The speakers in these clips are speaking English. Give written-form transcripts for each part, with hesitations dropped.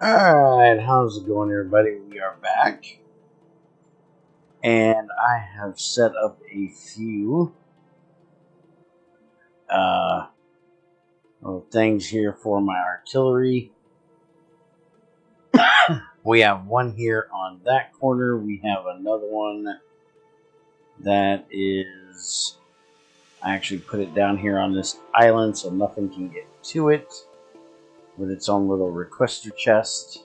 Alright, how's it going, everybody? We are back. And I have set up a few little things here for my artillery. We have one here on that corner. We have another one that is... I actually put it down here on this island so nothing can get to it, with its own little requester chest.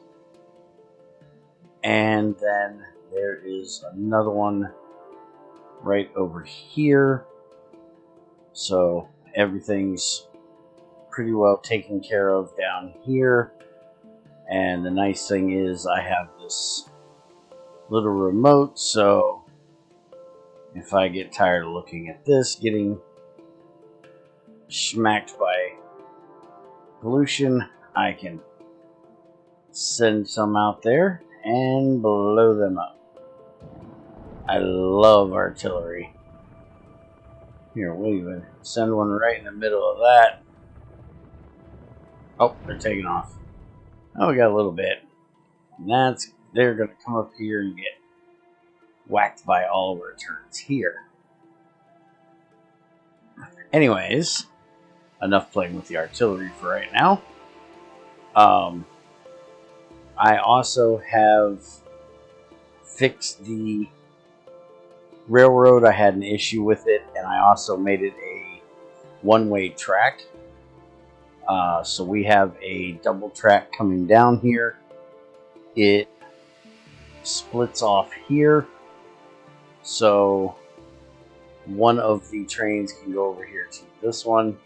And then there is another one right over here. So everything's pretty well taken care of down here. And the nice thing is I have this little remote, so if I get tired of looking at this, getting smacked by pollution, I can send some out there and blow them up. I love artillery. Here, we'll even send one right in the middle of that. Oh, they're taking off. Oh, we got a little bit. And they're going to come up here and get whacked by all of our turrets here. Anyways, enough playing with the artillery for right now. I also have fixed the railroad. I had an issue with it, and I also made it a one-way track. So we have a double track coming down here. It splits off here, so one of the trains can go over here to this one.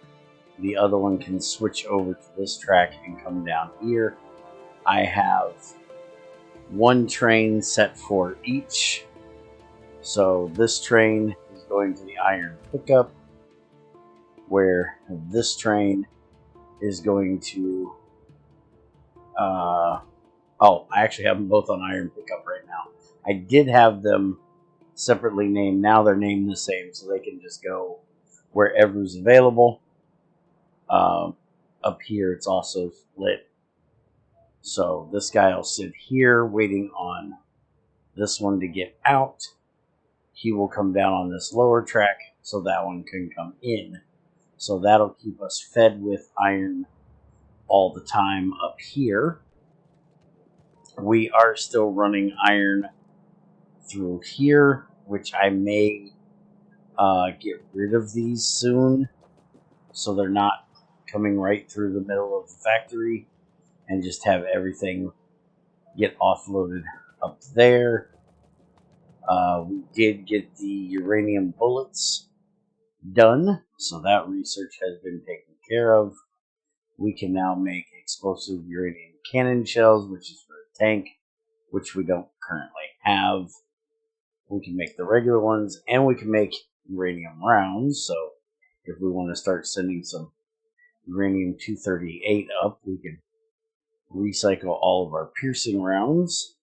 The other one can switch over to this track and come down here. I have one train set for each. So this train is going to the iron pickup, where this train is going to... oh, I actually have them both on iron pickup right now. I did have them separately named. Now they're named the same, so they can just go wherever's available. Up here, it's also split. So this guy will sit here waiting on this one to get out. He will come down on this lower track so that one can come in. So that'll keep us fed with iron all the time up here. We are still running iron through here, which I may get rid of these soon, so they're not coming right through the middle of the factory, and just have everything get offloaded up there. We did get the uranium bullets done, so that research has been taken care of. We can now make explosive uranium cannon shells, which is for a tank, which we don't currently have. We can make the regular ones, and we can make uranium rounds, so if we want to start sending some uranium-238 up, we can recycle all of our piercing rounds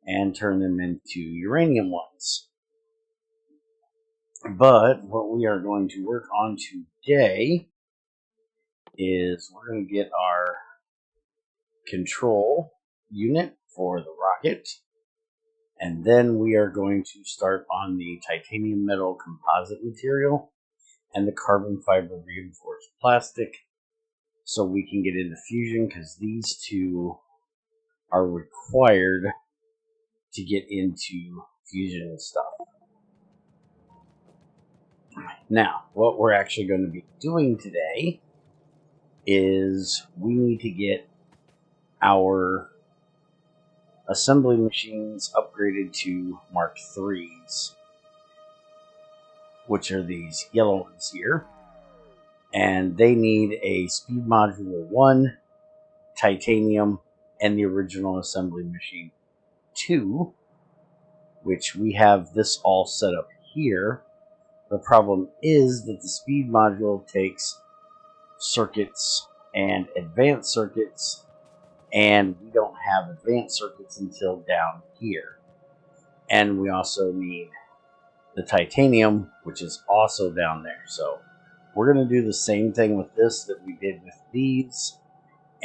and turn them into uranium ones. But what we are going to work on today is we're going to get our control unit for the rocket, and then we are going to start on the titanium metal composite material and the carbon fiber reinforced plastic, so we can get into fusion, because these two are required to get into fusion and stuff. Now, what we're actually going to be doing today is we need to get our assembly machines upgraded to Mark IIIs, which are these yellow ones here. And they need a speed module 1, titanium, and the original assembly machine 2, which we have this all set up here. The problem is that the speed module takes circuits and advanced circuits, and we don't have advanced circuits until down here. And we also need the titanium, which is also down there. So we're going to do the same thing with this that we did with these,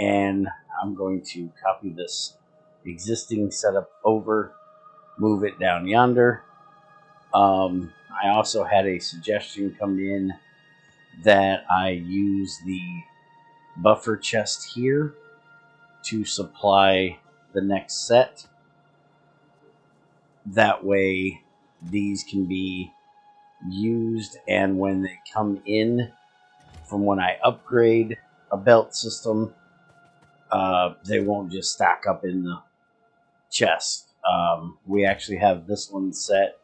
And I'm going to copy this existing setup over, move it down yonder. I also had a suggestion come in that I use the buffer chest here to supply the next set. That way these can be used, and when they come in from when I upgrade a belt system, they won't just stack up in the chest. We actually have this one set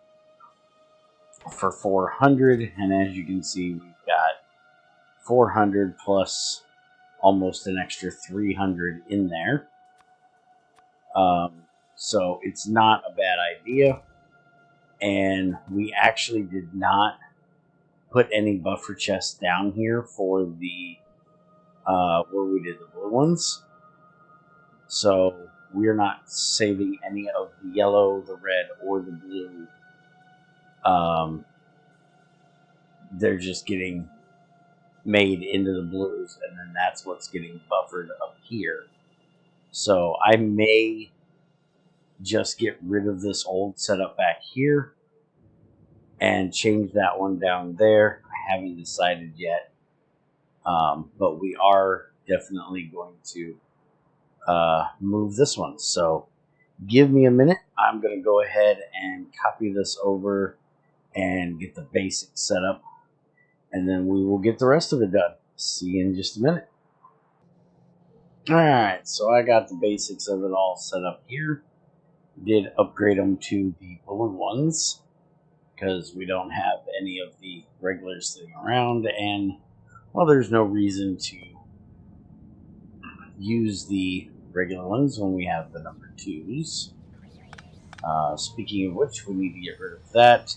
for 400, and as you can see, we've got 400 plus almost an extra 300 in there. So it's not a bad idea. And we actually did not put any buffer chests down here for the where we did the blue ones. So we're not saving any of the yellow, the red, or the blue. They're just getting made into the blues, and then that's what's getting buffered up here. So I may just get rid of this old setup back here and change that one down there. I haven't decided yet, but we are definitely going to move this one. So give me a minute. I'm going to go ahead and copy this over and get the basics set up, and then we will get the rest of it done. See you in just a minute. Alright, so I got the basics of it all set up here. Did upgrade them to the blue ones because we don't have any of the regulars sitting around, and well, there's no reason to use the regular ones when we have the number 2s. Speaking of which, we need to get rid of that.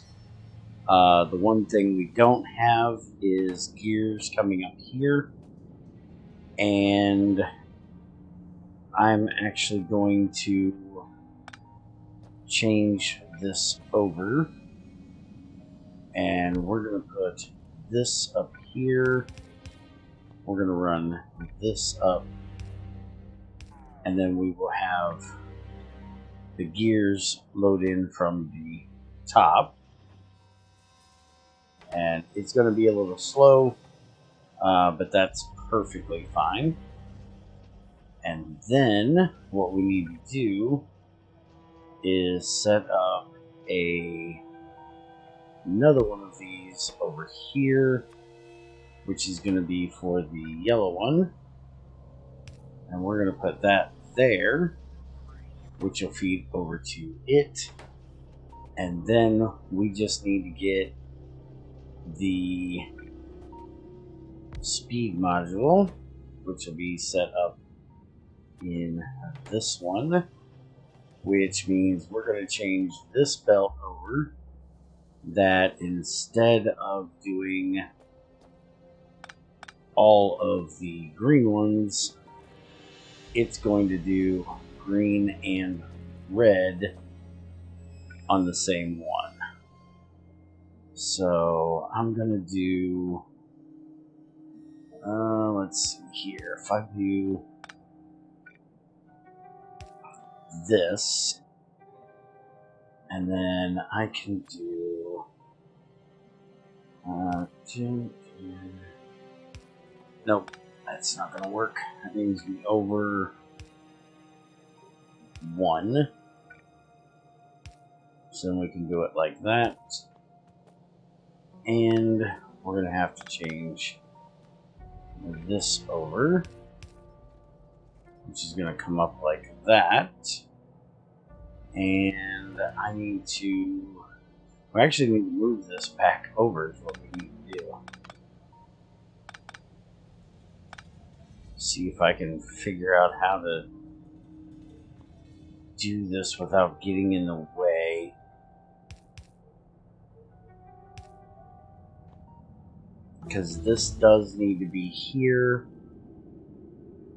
The one thing we don't have is gears coming up here, and I'm actually going to change this over, and we're going to put this up here. We're going to run this up, and then we will have the gears load in from the top. And it's going to be a little slow, but that's perfectly fine. And then what we need to do is set up another one of these over here, which is going to be for the yellow one. And we're going to put that there, which will feed over to it. And then we just need to get the speed module, which will be set up in this one, which means we're going to change this belt over, that instead of doing all of the green ones, it's going to do green and red on the same one. So I'm going to do, let's see here, if I do this, and then I can do, nope, that's not going to work. That needs to be over 1. So then we can do it like that. And we're going to have to change this over, which is going to come up like that. And I need to, we actually need to move this back over is what we need to do. See if I can figure out how to do this without getting in the way. Because this does need to be here.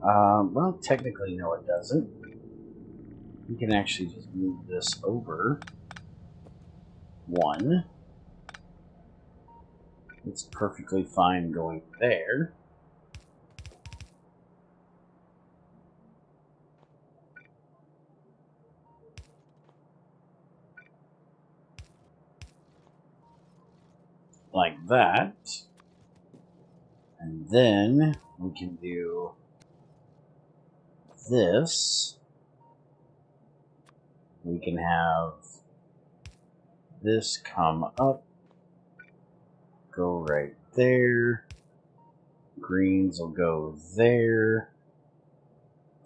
Well, technically, no, it doesn't. We can actually just move this over 1. It's perfectly fine going there. like that. And then we can do this. We can have this come up, go right there. Greens will go there.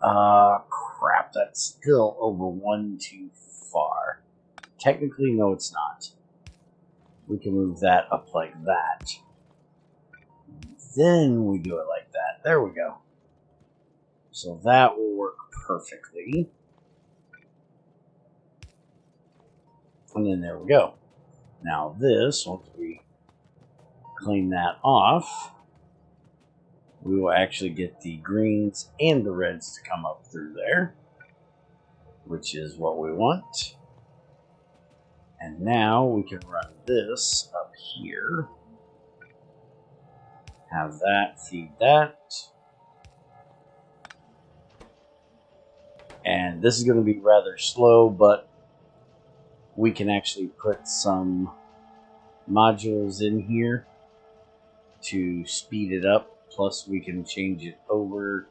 Crap, that's still over one too far. Technically, no, it's not. We can move that up like that. Then we do it like that. There we go. So that will work perfectly. And then there we go. Now this, once we clean that off, we will actually get the greens and the reds to come up through there, which is what we want. And now we can run this up here. Have that feed that. And this is going to be rather slow, but we can actually put some modules in here to speed it up. Plus we can change it over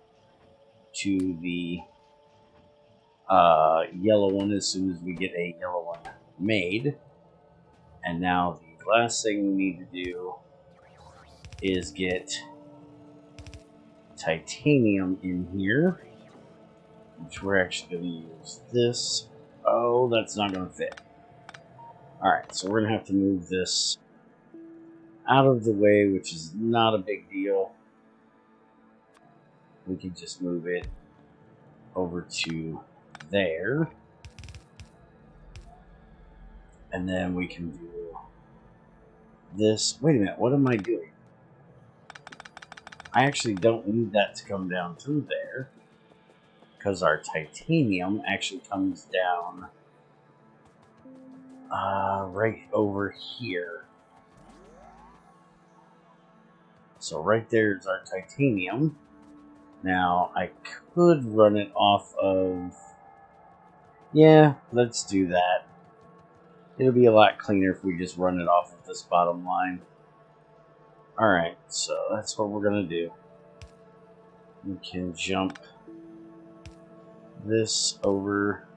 to the yellow one as soon as we get a yellow one made. And now the last thing we need to do is get titanium in here, which we're actually going to use this. Oh, that's not going to fit. Alright, so we're going to have to move this out of the way, which is not a big deal. We can just move it over to there. And then we can do this. Wait a minute, what am I doing? I actually don't need that to come down through there, because our titanium actually comes down right over here. So right there is our titanium. Now I could run it off of... Yeah, let's do that. It'll be a lot cleaner if we just run it off of this bottom line. Alright, so that's what we're going to do. We can jump this over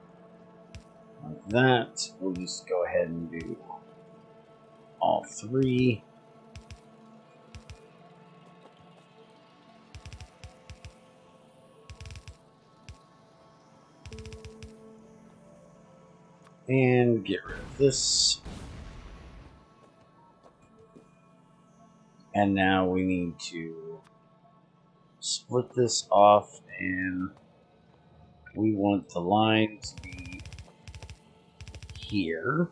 like that. We'll just go ahead and do all three. And get rid of this. And now we need to split this off, and we want the line to be here.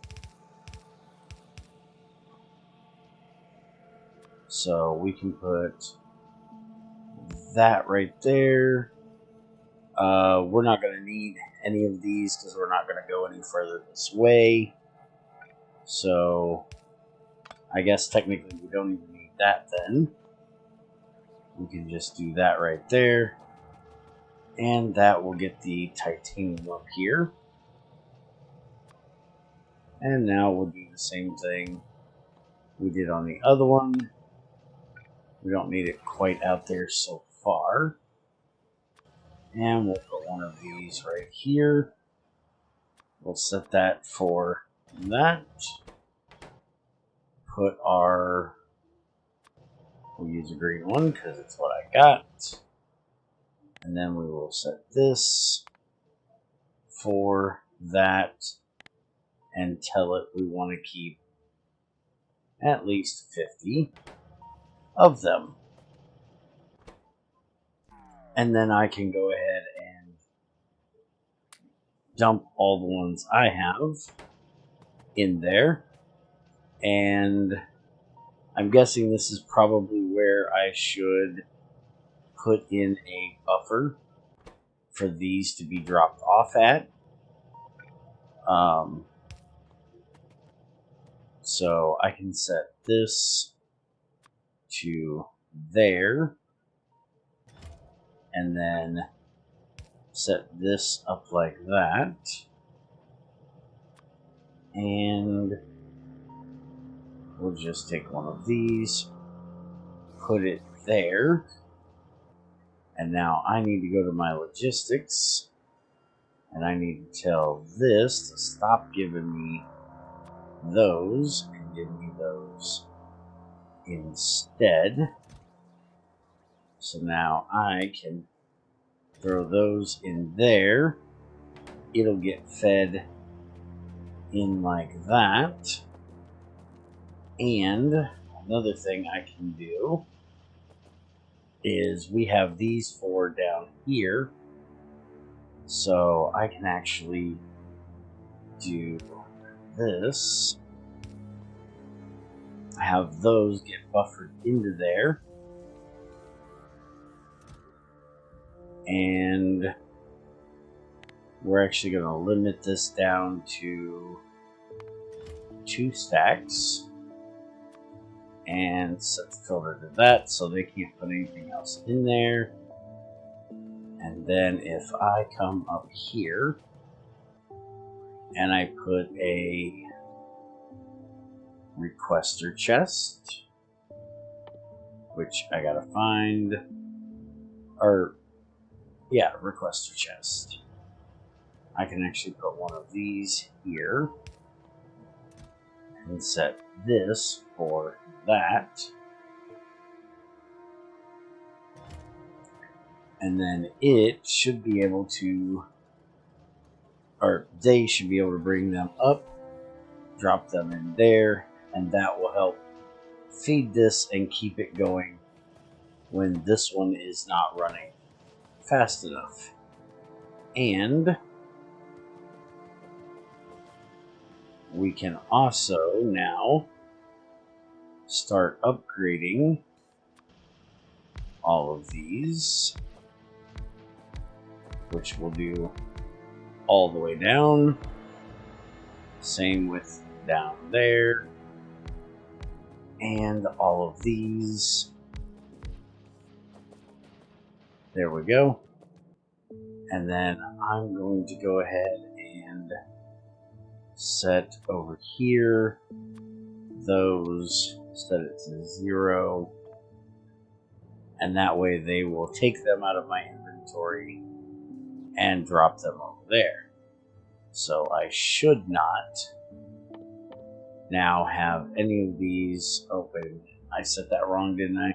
So we can put that right there. We're not going to need any of these because we're not going to go any further this way. So I guess technically we don't even need that then. We can just do that right there. And that will get the titanium up here. And now we'll do the same thing we did on the other one. We don't need it quite out there so far. And we'll put one of these right here. We'll set that for that. Put our... We'll use a green one because it's what I got. And then we will set this for that and tell it we want to keep at least 50 of them. And then I can go ahead and dump all the ones I have in there. And I'm guessing this is probably where I should put in a buffer for these to be dropped off at. So I can set this to there, and then set this up like that, and we'll just take one of these, put it there, and now I need to go to my logistics, and I need to tell this to stop giving me those and give me those instead. So now I can throw those in there. It'll get fed in like that. And another thing I can do is we have these 4 down here. So I can actually do this. Have those get buffered into there. And we're actually going to limit this down to 2 stacks. And set the filter to that so they can't put anything else in there. And then if I come up here and I put a requester chest, which I gotta find, or yeah, requester chest. I can actually put one of these here and set this for that. And then it should be able to, or they should be able to bring them up, drop them in there, and that will help feed this and keep it going when this one is not running fast enough. And we can also now start upgrading all of these, which we'll do all the way down. Same with down there. And all of these. There we go. And then I'm going to go ahead and set over here those, set it to 0. And that way they will take them out of my inventory and drop them over there. So I should not now have any of these. Oh, wait a minute. I set that wrong, didn't I?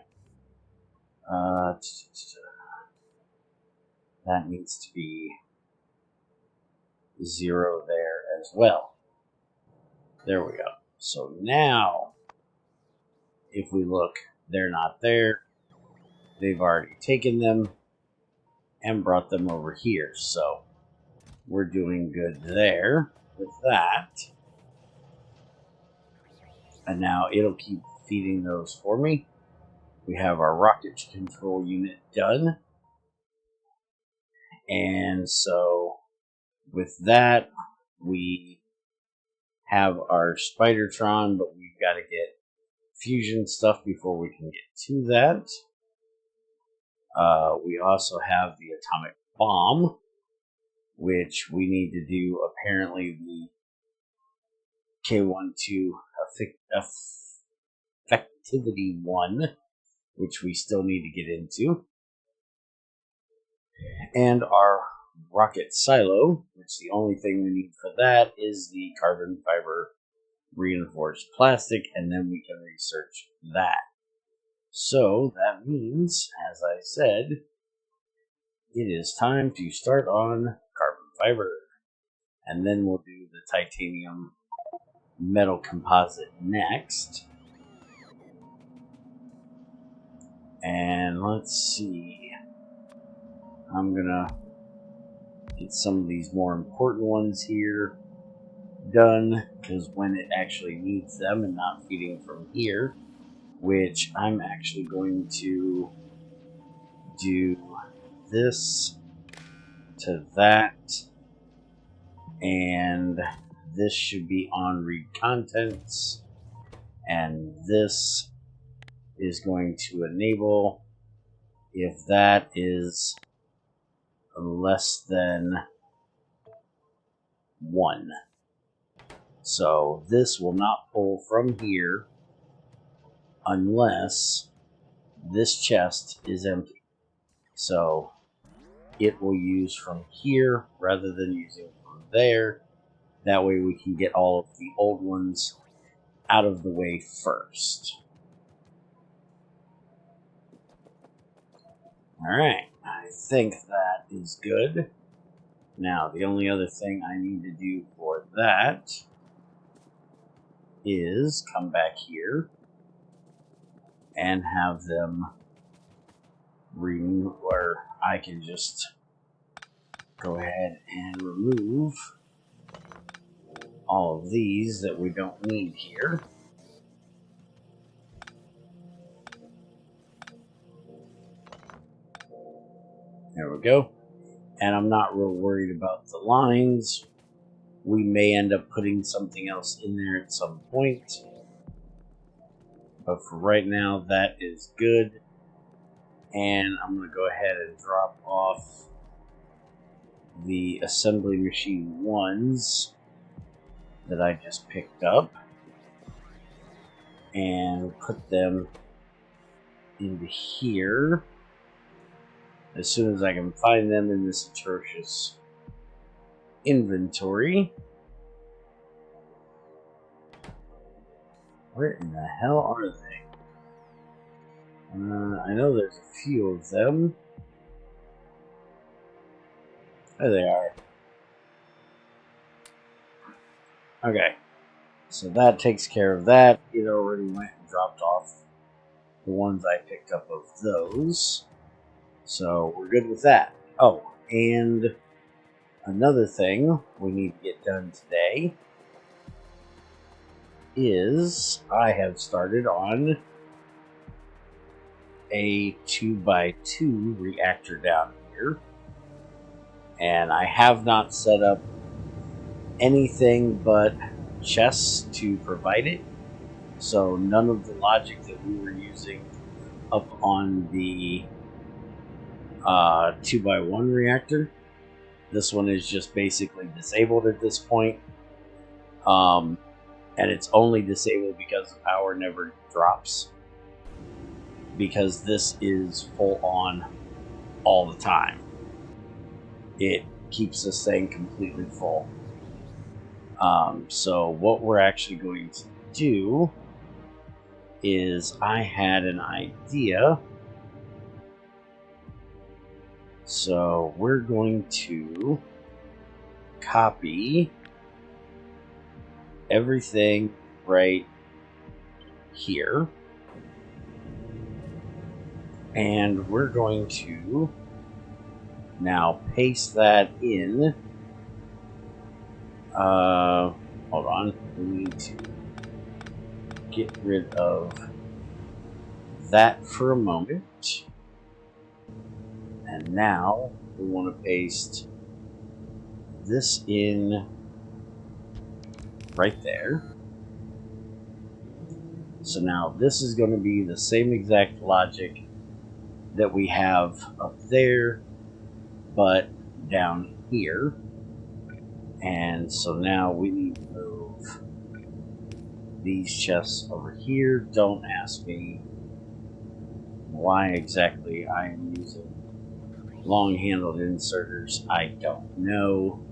That needs to be 0 there as well. There we go. So now, if we look, they're not there. They've already taken them and brought them over here. So we're doing good there with that. And now it'll keep feeding those for me. We have our rocket control unit done. And so with that, we have our Spidertron, but we've got to get fusion stuff before we can get to that. We also have the atomic bomb, which we need to do apparently the K12 effectivity 1, which we still need to get into. And our rocket silo, which the only thing we need for that is the carbon fiber reinforced plastic, and then we can research that. So that means, as I said, it is time to start on carbon fiber. And then we'll do the titanium metal composite next. And let's see. I'm gonna get some of these more important ones here done, because when it actually needs them and not feeding from here, which I'm actually going to do this to that, and this should be on read contents, and this is going to enable if that is less than 1. So this will not pull from here unless this chest is empty. So it will use from here rather than using from there. That way we can get all of the old ones out of the way first. Alright, I think that is good. Now, the only other thing I need to do for that is come back here and have them remove, or I can just go ahead and remove all of these that we don't need here. There we go. And I'm not real worried about the lines. We may end up putting something else in there at some point. But for right now, that is good. And I'm going to go ahead and drop off the assembly machine ones that I just picked up and put them into here as soon as I can find them in this atrocious inventory. Where in the hell are they? I know there's a few of them. There they are. Okay, so that takes care of that. It already went and dropped off the ones I picked up of those. So we're good with that. Oh, and another thing we need to get done today is I have started on a 2x2 reactor down here. And I have not set up anything but chests to provide it. So none of the logic that we were using up on the 2x1 reactor. This one is just basically disabled at this point. And it's only disabled because the power never drops. Because this is full on all the time. It keeps this thing completely full. So what we're actually going to do is I had an idea. So we're going to copy everything right here. And we're going to now paste that in. Hold on. We need to get rid of that for a moment. And now we want to paste this in right there. So now this is going to be the same exact logic that we have up there, but down here. And so now we need to move these chests over here. Don't ask me why exactly I am using long-handled inserters. I don't know.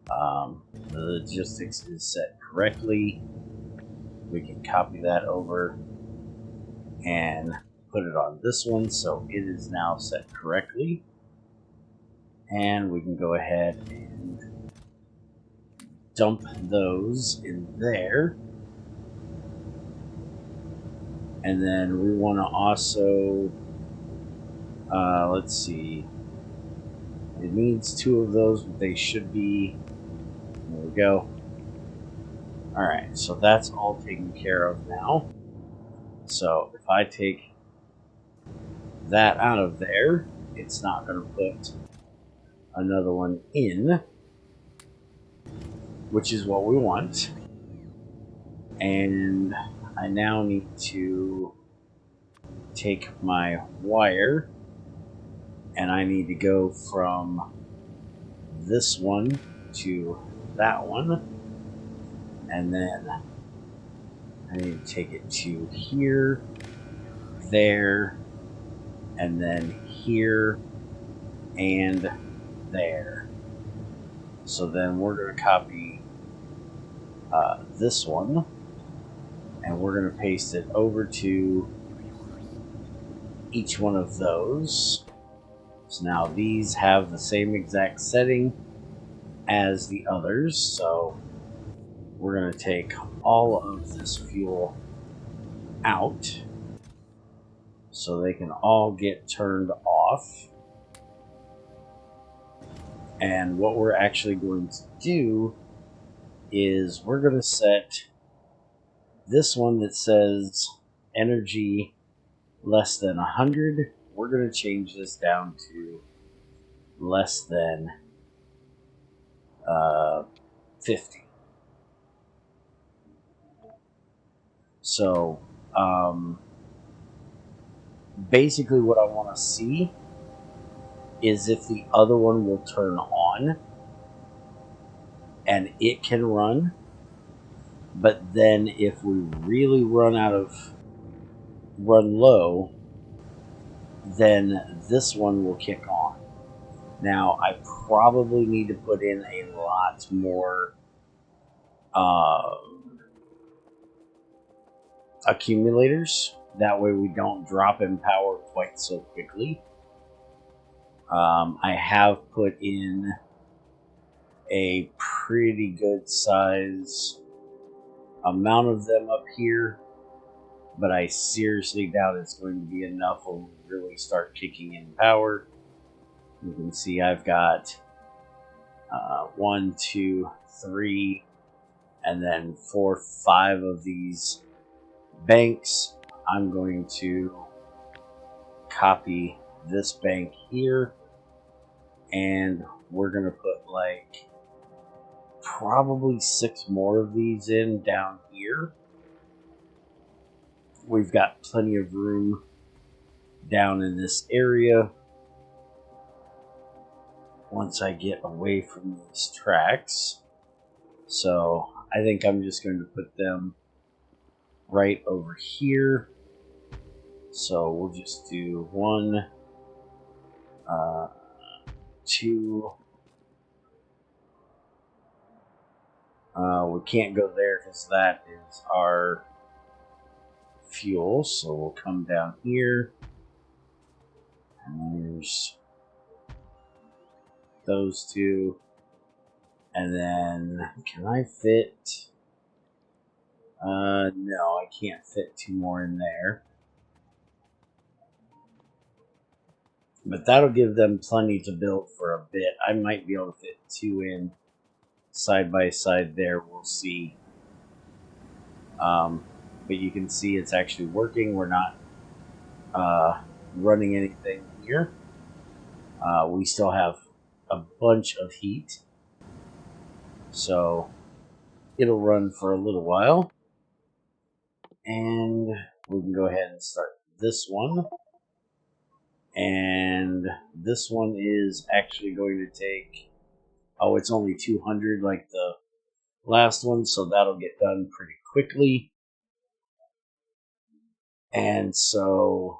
The logistics is set correctly. We can copy that over and put it on this one, so it is now set correctly. And we can go ahead and dump those in there. And then we want to also, let's see, it needs 2 of those, but they should be, there we go. Alright, so that's all taken care of now. So if I take that out of there, it's not going to put another one in, which is what we want. And I now need to take my wire and I need to go from this one to that one and then I need to take it to here, there, and then here, and there. So then we're going to copy this one, and we're going to paste it over to each one of those. So now these have the same exact setting as the others, so we're going to take all of this fuel out so they can all get turned off. And what we're actually going to do is we're going to set this one that says energy less than 100. We're going to change this down to less than 50. So basically what I want to see is if the other one will turn on and it can run. But then if we really run low, then this one will kick on. Now, I probably need to put in a lot more accumulators. That way we don't drop in power quite so quickly. I have put in a pretty good size amount of them up here, but I seriously doubt it's going to be enough when we really start kicking in power. You can see I've got 1, 2, 3, and then 4, 5 of these banks. I'm going to copy this bank here, and we're going to put like probably 6 more of these in down here. We've got plenty of room down in this area once I get away from these tracks. So I think I'm just going to put them right over here. So we'll just do 1, 2. We can't go there because that is our fuel. So we'll come down here. And there's those 2. And then, can I fit? No, I can't fit 2 more in there. But that'll give them plenty to build for a bit. I might be able to fit 2 in side by side there. We'll see. But you can see it's actually working. We're not running anything here. We still have a bunch of heat. So it'll run for a little while. And we can go ahead and start this one. And this one is actually going to take, oh, it's only 200 like the last one, so that'll get done pretty quickly. And so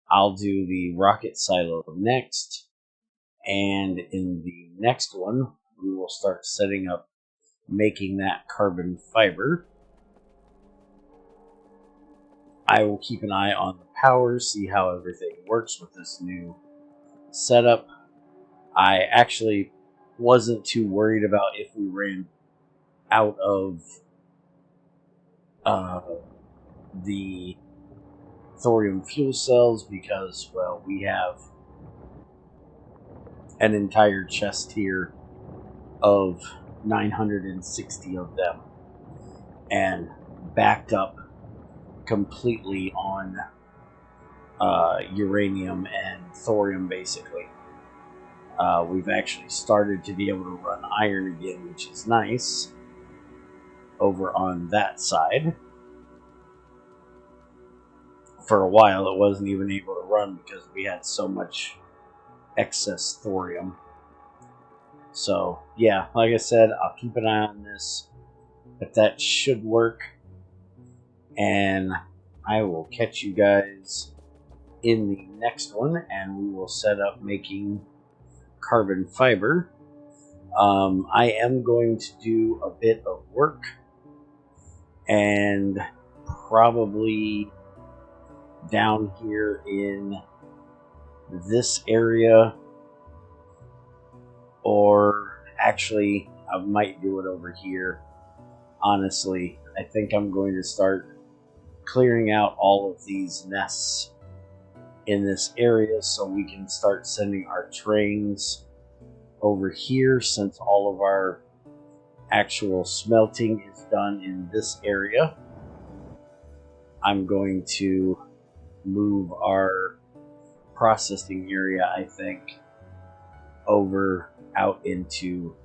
I'll do the rocket silo next. And in the next one, we will start setting up making that carbon fiber. I will keep an eye on the power, see how everything works with this new setup. I actually wasn't too worried about if we ran out of the thorium fuel cells because, well, we have an entire chest here of 960 of them and backed up completely on uranium and thorium, basically. We've actually started to be able to run iron again, which is nice, over on that side. For a while, it wasn't even able to run because we had so much excess thorium. So, yeah, like I said, I'll keep an eye on this, but that should work. And I will catch you guys in the next one, and we will set up making carbon fiber. I am going to do a bit of work and probably down here in this area, or actually I might do it over here. Honestly, I think I'm going to start clearing out all of these nests in this area so we can start sending our trains over here, since all of our actual smelting is done in this area. I'm going to move our processing area, I think, over out into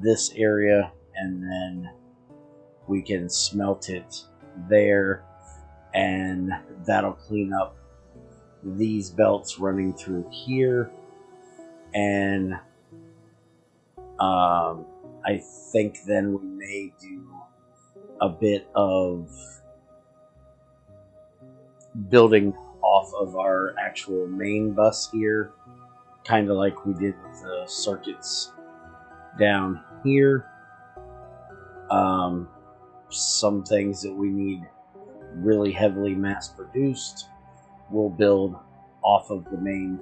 this area, and then we can smelt it there, and that'll clean up these belts running through here. And I think then we may do a bit of building off of our actual main bus here, kind of like we did with the circuits down here. Some things that we need really heavily mass produced, we'll build off of the main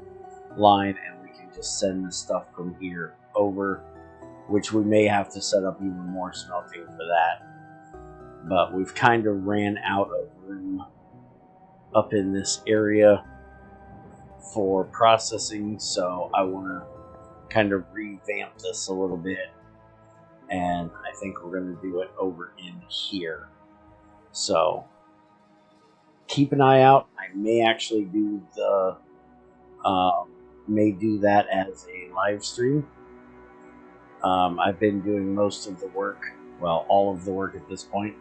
line, and we can just send the stuff from here over, which we may have to set up even more smelting for that. But we've kind of ran out of room up in this area for processing, so I want to kind of revamp this a little bit, and I think we're going to do it over in here. So keep an eye out. I may actually do the that as a live stream. I've been doing most of the work, well, all of the work at this point,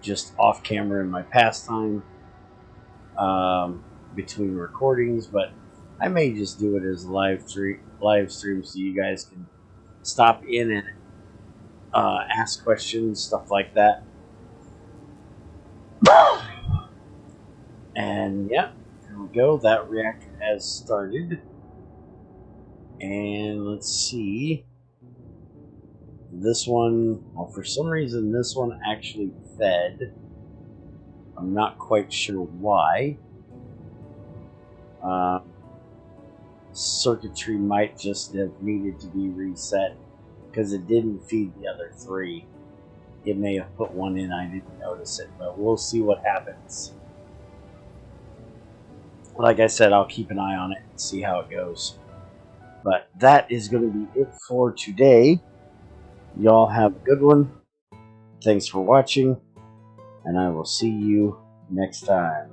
just off camera in my pastime, between recordings, but I may just do it as a live stream so you guys can stop in and ask questions, stuff like that. And yeah, here we go. That reactor has started. And let's see. This one, well, for some reason, this one actually fed. I'm not quite sure why. Circuitry might just have needed to be reset because it didn't feed the other three. It may have put one in, I didn't notice it, but we'll see what happens. Like I said, I'll keep an eye on it and see how it goes. But that is going to be it for today. Y'all have a good one. Thanks for watching, and I will see you next time.